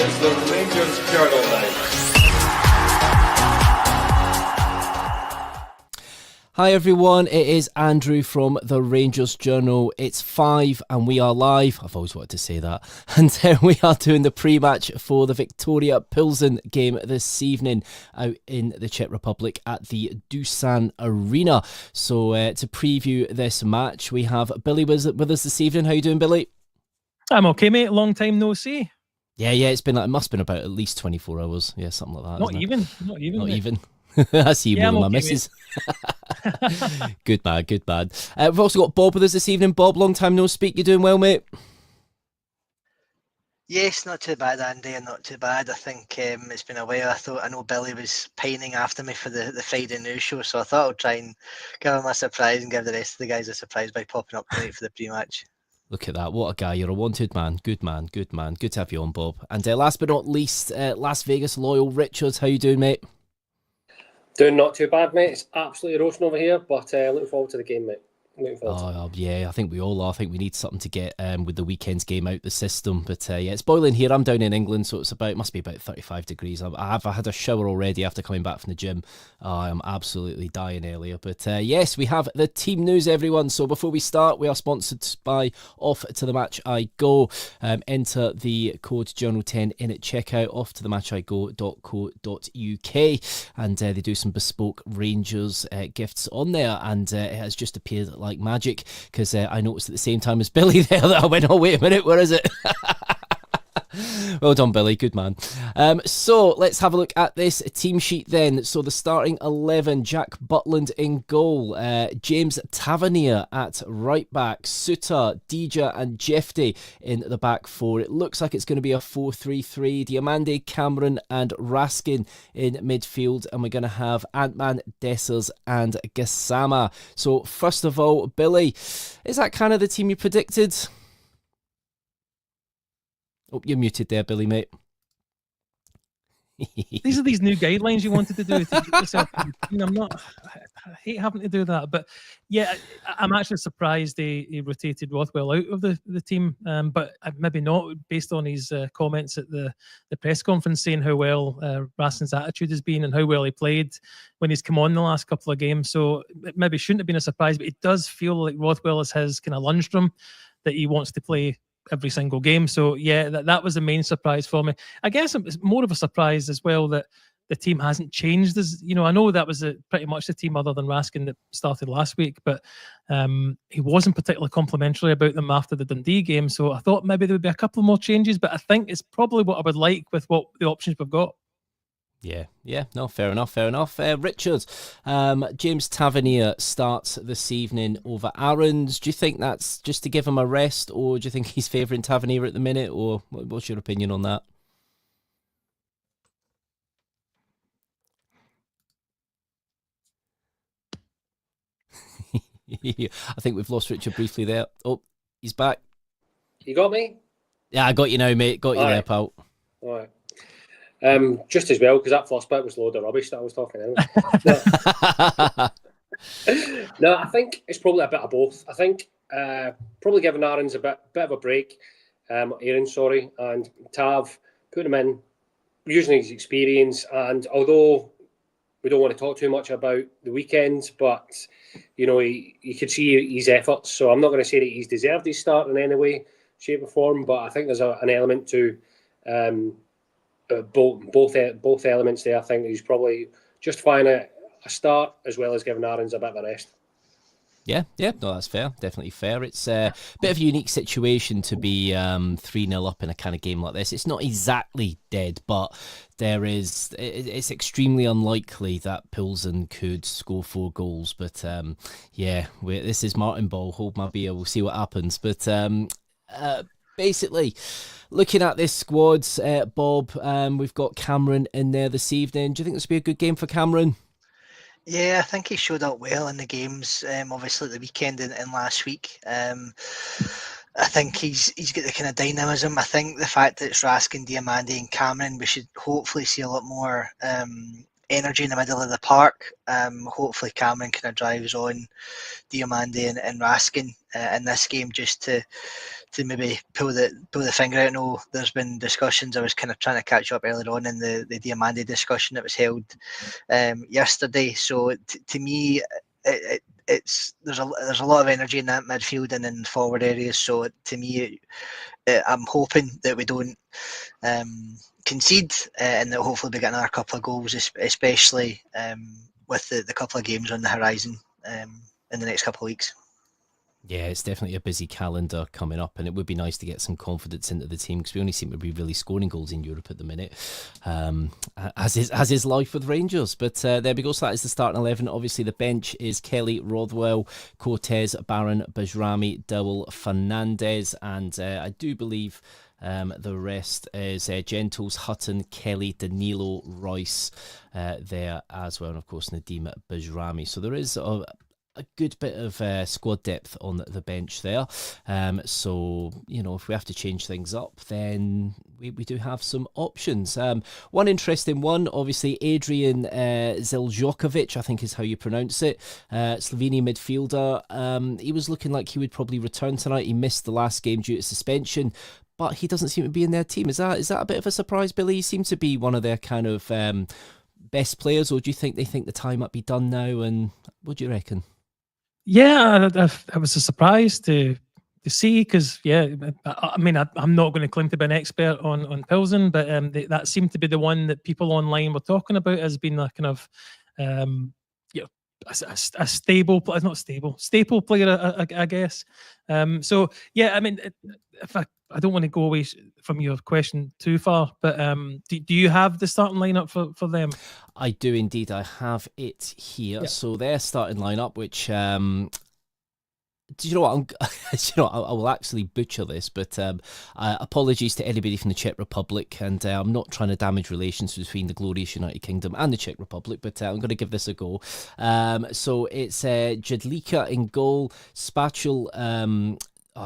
It's the Rangers Journal now. Hi everyone, it is Andrew from the Rangers Journal. It's 5 and we are live. I've always wanted to say that. And we are doing the pre-match for the Viktoria Plzen game this evening out in the Czech Republic at the Dusan Arena. So to preview this match, we have Billy with us this evening. How you doing, Billy? I'm okay, mate. Long time no see. Yeah, it's been it must have been about at least 24 hours. Yeah, something like that. Not even. I see you more than my okay, missus. Good man. We've also got Bob with us this evening. Bob, long time no speak. You doing well, mate? Yes, not too bad, Andy, and not too bad. I think it's been a while. I know Billy was pining after me for the Friday news show, so I thought I'd try and give him a surprise and give the rest of the guys a surprise by popping up tonight for the pre-match. Look at that. What a guy. You're a wanted man. Good man. Good to have you on, Bob. And last but not least, Las Vegas loyal Richards. How you doing, mate? Doing not too bad, mate. It's absolutely roasting over here, but looking forward to the game, mate. Yeah, I think we all are. I think we need something to get with the weekend's game out the system. But yeah, it's boiling here. I'm down in England, so it must be about 35 degrees. I had a shower already after coming back from the gym. I'm absolutely dying earlier. But yes, we have the team news, everyone. So before we start, we are sponsored by Off to the Match I Go. Enter the code Journal10 in at checkout, offtothematchigo.co.uk, and they do some bespoke Rangers gifts on there, and it has just appeared like magic, because I noticed at the same time as Billy there that I went, oh wait a minute, where is it? Well done, Billy, good man. So let's have a look at this team sheet then. So the starting 11: Jack Butland in goal, James Tavernier at right back, Suter, Dija and Jefty in the back four. It looks like it's going to be a 4-3-3. Diamande, Cameron and Raskin in midfield, and we're going to have Antman, Dessers and Gassama. So first of all, Billy, is that kind of the team you predicted? Oh, you're muted there, Billy, mate. These are these new guidelines you wanted to do to get yourself. I hate having to do that, but yeah, I'm actually surprised he rotated Rothwell out of the team, but maybe not based on his comments at the press conference saying how well Raskin's attitude has been and how well he played when he's come on the last couple of games. So it maybe shouldn't have been a surprise, but it does feel like Rothwell is his kind of lunchtrum that he wants to play every single game. So yeah, that was the main surprise for me. I guess it's more of a surprise as well that the team hasn't changed. As you know, I know that was pretty much the team other than Raskin that started last week, but he wasn't particularly complimentary about them after the Dundee game. So I thought maybe there would be a couple more changes, but I think it's probably what I would like with what the options we've got. Yeah, no, fair enough. Richard, James Tavernier starts this evening over Aarons. Do you think that's just to give him a rest, or do you think he's favouring Tavernier at the minute, or what's your opinion on that? I think we've lost Richard briefly there. Oh, he's back. You got me? Yeah, I got you now, mate. Got you there, pal. All right. Just as well, because that first bit was a load of rubbish that I was talking about. No, I think it's probably a bit of both. I think probably giving Aarons a bit of a break, and Tav, put him in, using his experience. And although we don't want to talk too much about the weekend, but you know, you could see his efforts. So I'm not going to say that he's deserved his start in any way, shape or form, but I think there's an element to both elements there. I think he's probably justifying a start as well as giving Aarons a bit of a rest. Yeah, no, that's fair. Definitely fair. It's a bit of a unique situation to be 3-0 up in a kind of game like this. It's not exactly dead, but it's extremely unlikely that Plzen could score 4 goals. But this is Martin Ball. Hold my beer. We'll see what happens. But basically, looking at this squad, Bob, we've got Cameron in there this evening. Do you think this will be a good game for Cameron? Yeah, I think he showed up well in the games, obviously at the weekend and last week. I think he's got the kind of dynamism. I think the fact that it's Raskin, Diamande and Cameron, we should hopefully see a lot more energy in the middle of the park. Hopefully Cameron kind of drives on Diamande and Raskin in this game just to maybe pull the finger out. I know there's been discussions. I was kind of trying to catch up earlier on in the Diamande discussion that was held yesterday. So to me, there's a lot of energy in that midfield and in forward areas. So to me, I'm hoping that we don't concede and that hopefully we get another couple of goals, especially with the couple of games on the horizon in the next couple of weeks. Yeah, it's definitely a busy calendar coming up, and it would be nice to get some confidence into the team because we only seem to be really scoring goals in Europe at the minute, as is life with Rangers. But there we go. So that is the starting 11. Obviously, the bench is Kelly, Rothwell, Cortez, Barron, Bajrami, Dowell, Fernandez, and I do believe the rest is Gentles, Hutton, Kelly, Danilo, Royce there as well, and of course Nadim Bajrami. So there is a good bit of squad depth on the bench there. So, if we have to change things up, then we do have some options. One interesting one, obviously, Adrian Zeljokovic, I think is how you pronounce it, Slovenian midfielder. He was looking like he would probably return tonight. He missed the last game due to suspension, but he doesn't seem to be in their team. Is that a bit of a surprise, Billy? He seems to be one of their kind of best players, or do you think they think the time might be done now? And what do you reckon? Yeah, I was a surprise to see because, I mean, I'm not going to claim to be an expert on Plzen, but that seemed to be the one that people online were talking about as being a kind of, a stable, not stable, staple player, I guess. So, yeah, I mean, if I don't want to go away from your question too far, but do you have the starting lineup for them? I do indeed. I have it here. Yeah. So their starting lineup, which do you know what? I will actually butcher this, but apologies to anybody from the Czech Republic, and I'm not trying to damage relations between the glorious United Kingdom and the Czech Republic, but I'm going to give this a go. So it's Jedlika in goal, Spachel.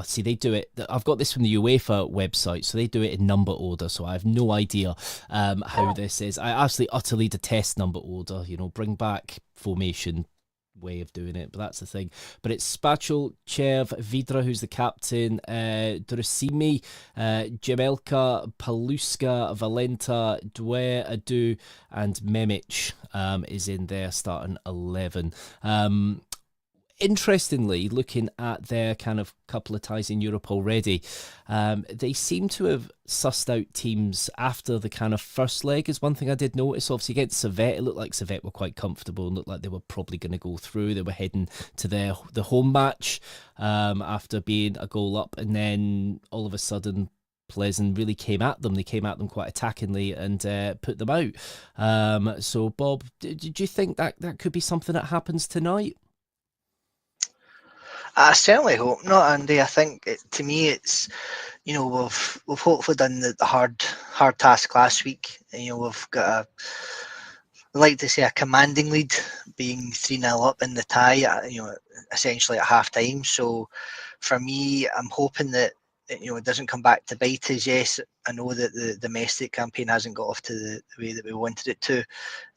See, they do it. I've got this from the UEFA website, so they do it in number order. So I have no idea how this is. I absolutely utterly detest number order. Bring back formation way of doing it, but that's the thing. But it's Spachel, Chev, Vidra, who's the captain, Drusimi, Jemelka, Paluska, Valenta, Dwyer, Adu, and Memic is in their starting 11. Interestingly, looking at their kind of couple of ties in Europe already, they seem to have sussed out teams after the kind of first leg is one thing I did notice. Obviously against Servette, it looked like Servette were quite comfortable and looked like they were probably going to go through. They were heading to the home match after being a goal up, and then all of a sudden Plzen really came at them. They came at them quite attackingly and put them out. So Bob, did you think that could be something that happens tonight? I certainly hope not, Andy. I think to me it's, we've hopefully done the hard task last week. We've got I like to say a commanding lead, being 3-0 up in the tie, essentially at half time. So for me, I'm hoping that it doesn't come back to bite us. Yes, I know that the domestic campaign hasn't got off to the way that we wanted it to.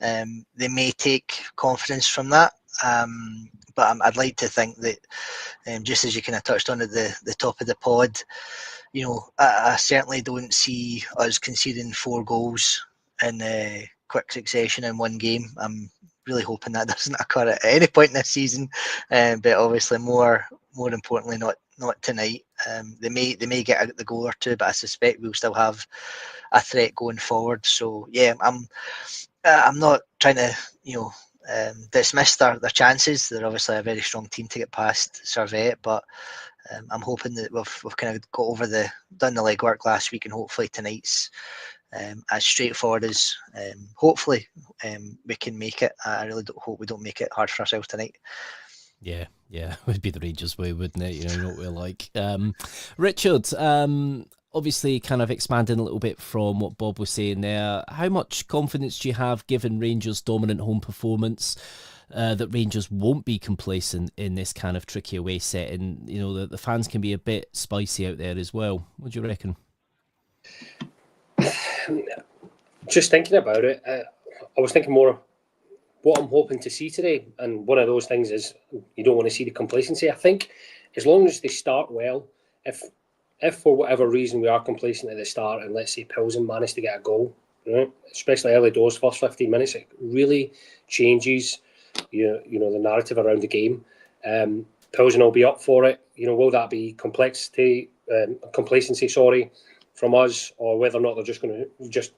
They may take confidence from that. But I'd like to think that, just as you kind of touched on at the top of the pod, I certainly don't see us conceding 4 goals in quick succession in one game. I'm really hoping that doesn't occur at any point this season, but obviously more importantly not tonight. They may get the goal or two, but I suspect we'll still have a threat going forward. So yeah, I'm not trying to dismiss their chances. They're obviously a very strong team to get past Servette, but I'm hoping that we've kind of done the legwork last week, and hopefully tonight's as straightforward as hopefully we can make it. I really hope we don't make it hard for ourselves tonight. Yeah, it would be the Rangers way, wouldn't it? You know what we're like. Richard, obviously kind of expanding a little bit from what Bob was saying there, how much confidence do you have, given Rangers' dominant home performance, that Rangers won't be complacent in this kind of tricky away setting? The fans can be a bit spicy out there as well. What do you reckon? Just thinking about it, I was thinking more what I'm hoping to see today, and one of those things is you don't want to see the complacency. I think as long as they start well, if if for whatever reason we are complacent at the start, and let's say Plzen managed to get a goal, right, especially early doors, first 15 minutes, it really changes the narrative around the game. Plzen will be up for it. Will that be complacency, from us, or whether or not they're just going to just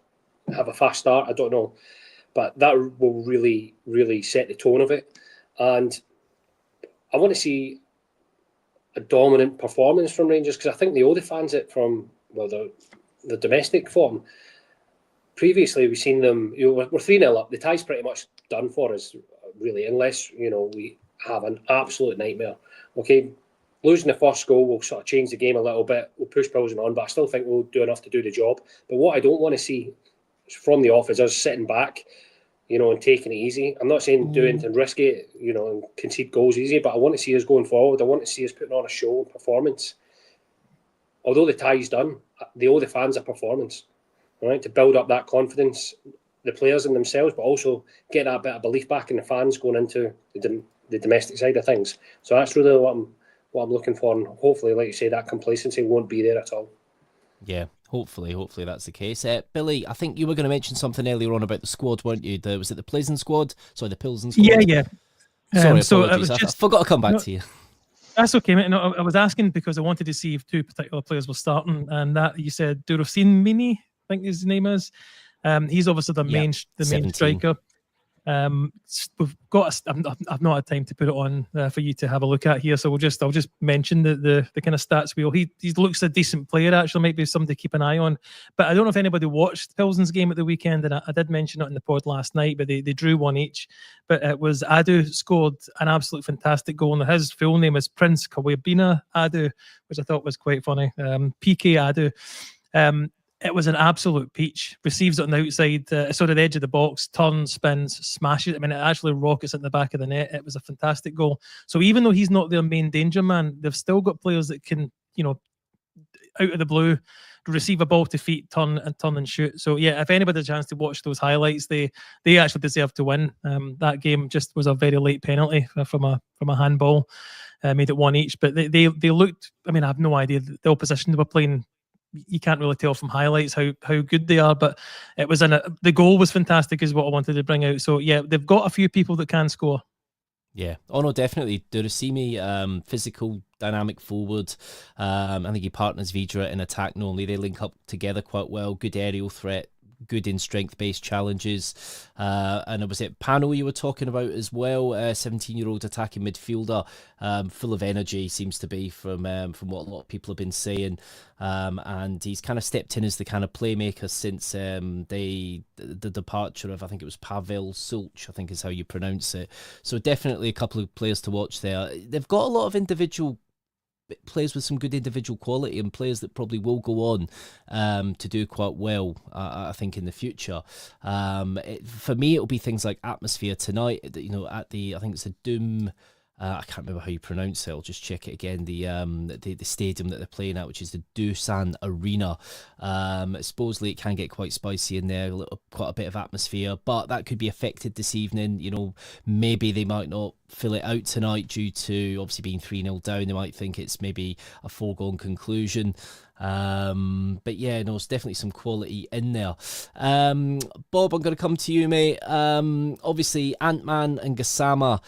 have a fast start? I don't know, but that will really, really set the tone of it. And I want to see a dominant performance from Rangers, because I think they owe the fans it from the domestic form. Previously, we've seen them. We're 3-0 up. The tie's pretty much done for us, really, unless we have an absolute nightmare. Okay, losing the first goal will sort of change the game a little bit. We'll push Plzen on, but I still think we'll do enough to do the job. But what I don't want to see from the off is us sitting back, and taking it easy. I'm not saying do it and risk it, and concede goals easy, but I want to see us going forward. I want to see us putting on a show and performance. Although the tie's done, they owe the fans a performance, right? To build up that confidence, the players in themselves, but also get that bit of belief back in the fans going into the domestic side of things. So that's really what I'm looking for, and hopefully, like you say, that complacency won't be there at all. Yeah, hopefully that's the case. Billy, I think you were going to mention something earlier on about the squad, weren't you? Was it the Plzen squad? Sorry, the Plzen squad? Yeah. Sorry, So apologies. I forgot to come back to you. That's okay, mate. No, I was asking because I wanted to see if two particular players were starting, and that you said Durofsin Mini, I think his name is. He's obviously the main 17. striker. We've got. I've not had time to put it on for you to have a look at here, so I'll just mention the kind of stats wheel. He looks a decent player, actually. Maybe something to keep an eye on. But I don't know if anybody watched Pilsen's game at the weekend, and I did mention it in the pod last night. But they drew one each. But it was Adu scored an absolute fantastic goal, and his full name is Prince Kawabina Adu, which I thought was quite funny. PK Adu. It was an absolute peach. Receives it on the outside, sort of the edge of the box, turns, spins, smashes. I mean, it actually rockets at the back of the net. It was a fantastic goal. So even though he's not their main danger man, they've still got players that can, out of the blue, receive a ball to feet, turn and shoot. So yeah, if anybody had a chance to watch those highlights, they actually deserve to win. That game just was a very late penalty from a handball, made it one each. But they looked. I mean, I have no idea the opposition they were playing. You can't really tell from highlights how good they are, but it was the goal was fantastic, is what I wanted to bring out. So yeah, they've got a few people that can score. Yeah. Oh no, definitely. Durosimi, physical, dynamic forward. I think he partners Vidra in attack. Not only they link up together quite well. Good aerial threat. Good in strength-based challenges. And was it Pano you were talking about as well? 17-year-old attacking midfielder, full of energy, seems to be from what a lot of people have been saying. And he's kind of stepped in as the kind of playmaker since the departure of, I think it was Pavel Sulch, I think is how you pronounce it. So definitely a couple of players to watch there. They've got a lot of individual players with some good individual quality, and players that probably will go on to do quite well, I think, in the future. For me, it'll be things like atmosphere tonight. At the I think it's a Doom. I can't remember how you pronounce it. I'll just check it again. The stadium that they're playing at, which is the Doosan Arena. Supposedly it can get quite spicy in there, quite a bit of atmosphere, but that could be affected this evening. Maybe they might not fill it out tonight due to obviously being 3-0 down. They might think it's maybe a foregone conclusion. But yeah, no, it's definitely some quality in there. Bob, I'm going to come to you, mate. Obviously, Ant-Man and Gassama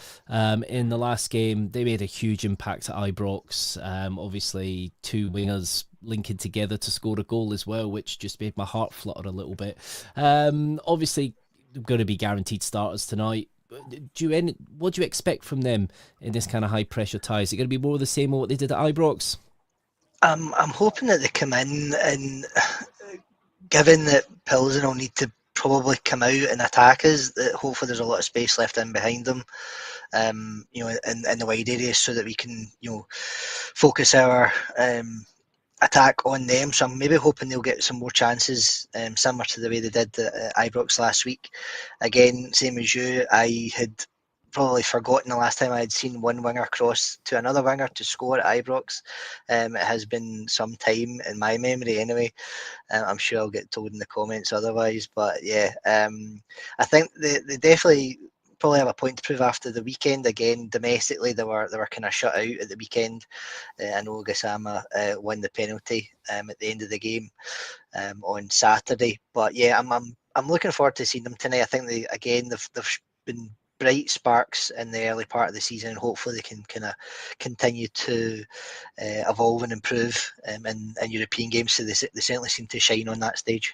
in the last game, they made a huge impact at Ibrox. Obviously, two wingers linking together to score a goal as well, which just made my heart flutter a little bit. Obviously, going to be guaranteed starters tonight. What do you expect from them in this kind of high pressure tie? Is it going to be more of the same of what they did at Ibrox? I'm hoping that they come in, and given that Pilsen will need to probably come out and attack us, that hopefully there's a lot of space left in behind them, in the wide areas, so that we can, focus our attack on them. So I'm maybe hoping they'll get some more chances, similar to the way they did at Ibrox last week. Again, same as you, I had probably forgotten the last time I had seen one winger cross to another winger to score at Ibrox. It has been some time in my memory anyway. I'm sure I'll get told in the comments otherwise, but yeah, I think they definitely probably have a point to prove after the weekend. Again, domestically, they were kind of shut out at the weekend. I know Gassama won the penalty at the end of the game on Saturday. But yeah, I'm looking forward to seeing them tonight. I think they've been bright sparks in the early part of the season. Hopefully they can kind of continue to evolve and improve in European games. So they certainly seem to shine on that stage.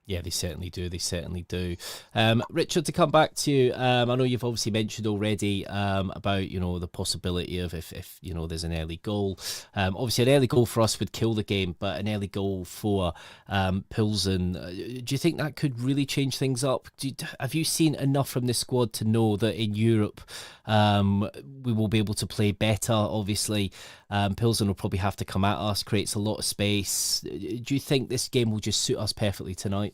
Yeah, they certainly do. They certainly do. Richard, to come back to you, I know you've obviously mentioned already about, you know, the possibility of if you know, there's an early goal. Obviously, an early goal for us would kill the game, but an early goal for Plzen, do you think that could really change things up? Have you seen enough from this squad to know that in Europe we will be able to play better? Obviously, Plzen will probably have to come at us, creates a lot of space. Do you think this game will just suit us perfectly tonight?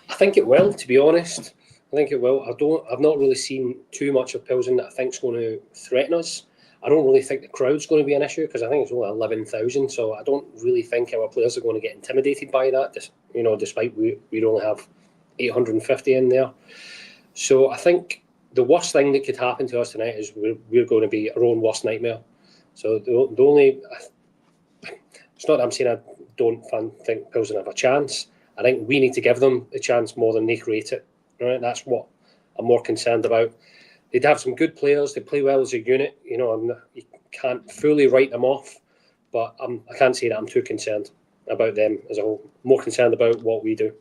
I think it will, to be honest. I think it will. I've not really seen too much of Plzen that I think is going to threaten us. I don't really think the crowd's going to be an issue because I think it's only 11,000. So I don't really think our players are going to get intimidated by that. You know, despite we only have 850 in there. So I think the worst thing that could happen to us tonight is we're going to be our own worst nightmare. So the only, it's not that I'm saying I don't think Plzen have a chance. I think we need to give them a chance more than they create it. Right, that's what I'm more concerned about. They'd have some good players. They play well as a unit. You know, you can't fully write them off, but I can't say that I'm too concerned about them as a whole. More concerned about what we do.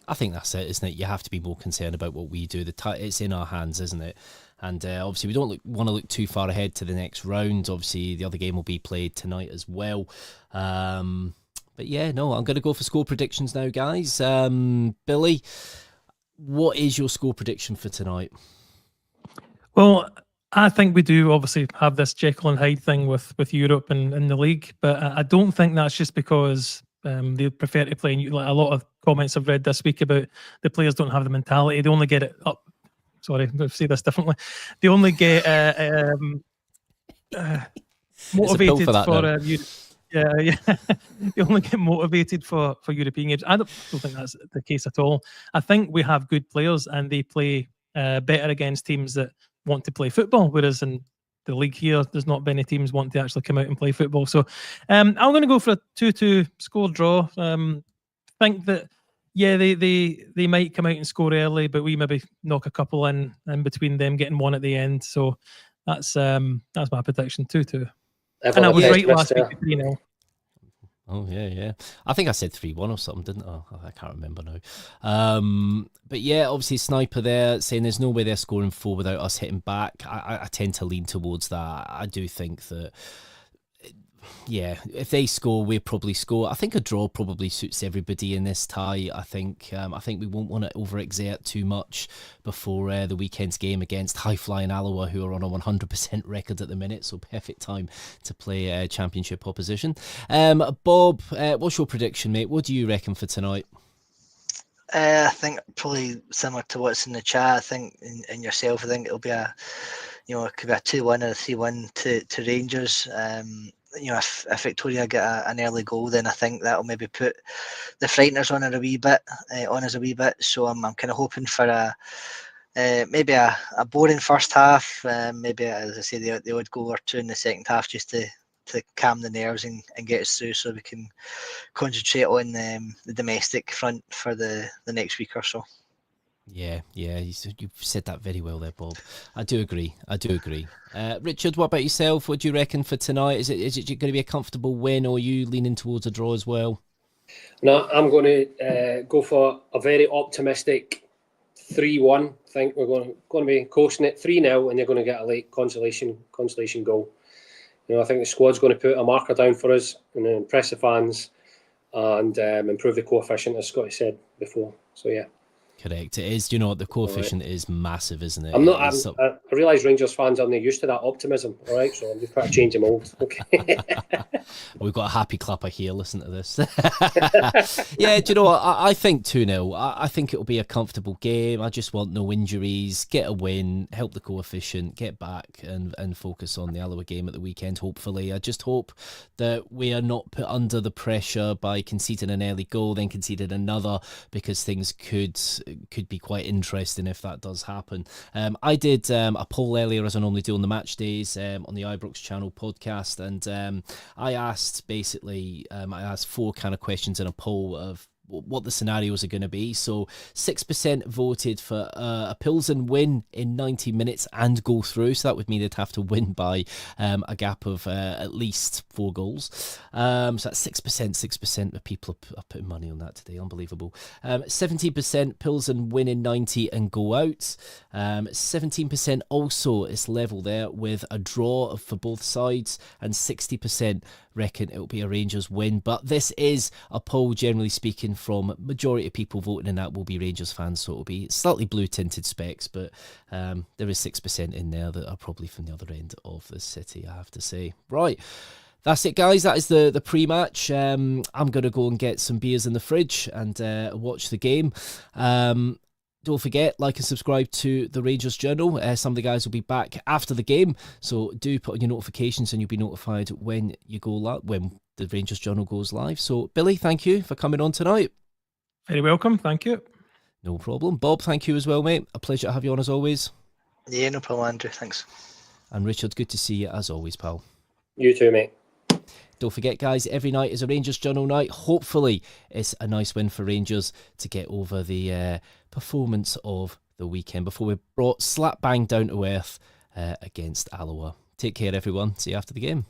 I think that's it, isn't it? You have to be more concerned about what we do. It's in our hands, isn't it? And obviously, we don't want to look too far ahead to the next round. Obviously, the other game will be played tonight as well. But yeah, no, I'm going to go for score predictions now, guys. Billy, what is your score prediction for tonight? Well, I think we do obviously have this Jekyll and Hyde thing with Europe and the league, but I don't think that's just because they prefer to play. Like a lot of comments I've read this week about the players don't have the mentality. They only get it up. Sorry, I'm going to say this differently. They only get motivated for yeah. They only get motivated for European games. I don't think that's the case at all. I think we have good players and they play better against teams that want to play football, whereas in the league here, there's not many teams want to actually come out and play football. So I'm going to go for a 2-2 score draw. Think that, yeah, they might come out and score early, but we maybe knock a couple in between them getting one at the end. So that's my prediction, 2-2. And I was right last week, 3-0. Oh, yeah. I think I said 3-1 or something, didn't I? I can't remember now. But yeah, obviously Sniper there saying there's no way they're scoring 4 without us hitting back. I tend to lean towards that. I do think that, yeah, if they score, we'll probably score. I think a draw probably suits everybody in this tie. I think we won't want to overexert too much before the weekend's game against high-flying Alloa, who are on a 100% record at the minute, so perfect time to play championship opposition. Bob, what's your prediction, mate? What do you reckon for tonight? I think probably similar to what's in the chat. I think in yourself, I think it'll be it could be a 2-1 or a 3-1 to Rangers. If Viktoria get an early goal, then I think that'll maybe put the frighteners on us a wee bit. So I'm kind of hoping for maybe a boring first half, maybe, as I say, the odd goal or two in the second half, just to calm the nerves and get us through, so we can concentrate on the domestic front for the next week or so. Yeah, you've said that very well there, Bob. I do agree. Richard, what about yourself? What do you reckon for tonight? Is it going to be a comfortable win, or are you leaning towards a draw as well? No, I'm going to go for a very optimistic 3-1. I think we're going to be coasting it 3-0, and they're going to get a late consolation goal. I think the squad's going to put a marker down for us and impress the fans and improve the coefficient, as Scotty said before. So yeah. Correct. It is. You know what, the coefficient is massive, isn't it? I realise Rangers fans aren't used to that optimism. All right, so I'm just trying to change them mold. Okay. We've got a happy clapper here. Listen to this. Yeah, do you know what? I think 2-0. I think it'll be a comfortable game. I just want no injuries, get a win, help the coefficient, get back and focus on the Alloa game at the weekend, hopefully. I just hope that we are not put under the pressure by conceding an early goal, then conceding another, because things could could be quite interesting if that does happen. I did a poll earlier, as I normally do on the match days, on the Ibrox channel podcast, and I asked I asked 4 kind of questions in a poll of what the scenarios are going to be. So 6% voted for a Plzen win in 90 minutes and go through. So that would mean they'd have to win by a gap of at least 4 goals. So that's 6% of people are putting money on that today. Unbelievable. 17% Plzen win in 90 and go out. 17% also is level there with a draw for both sides, and 60% reckon it'll be a Rangers win. But this is a poll, generally speaking, from majority of people voting, and that will be Rangers fans, so it'll be slightly blue tinted specs, but there is 6% in there that are probably from the other end of the city, I have to say. Right, that's it, guys. That is the pre-match. I'm going to go and get some beers in the fridge and watch the game. Don't forget, like and subscribe to the Rangers Journal. Some of the guys will be back after the game, so do put on your notifications and you'll be notified when you go when the Rangers Journal goes live. So, Billy, thank you for coming on tonight. Very welcome, thank you. No problem. Bob, thank you as well, mate. A pleasure to have you on as always. Yeah, no problem, Andrew. Thanks. And Richard, good to see you as always, pal. You too, mate. Don't forget, guys, every night is a Rangers Journal night. Hopefully, it's a nice win for Rangers to get over the performance of the weekend before we're brought slap bang down to earth against Alloa. Take care, everyone. See you after the game.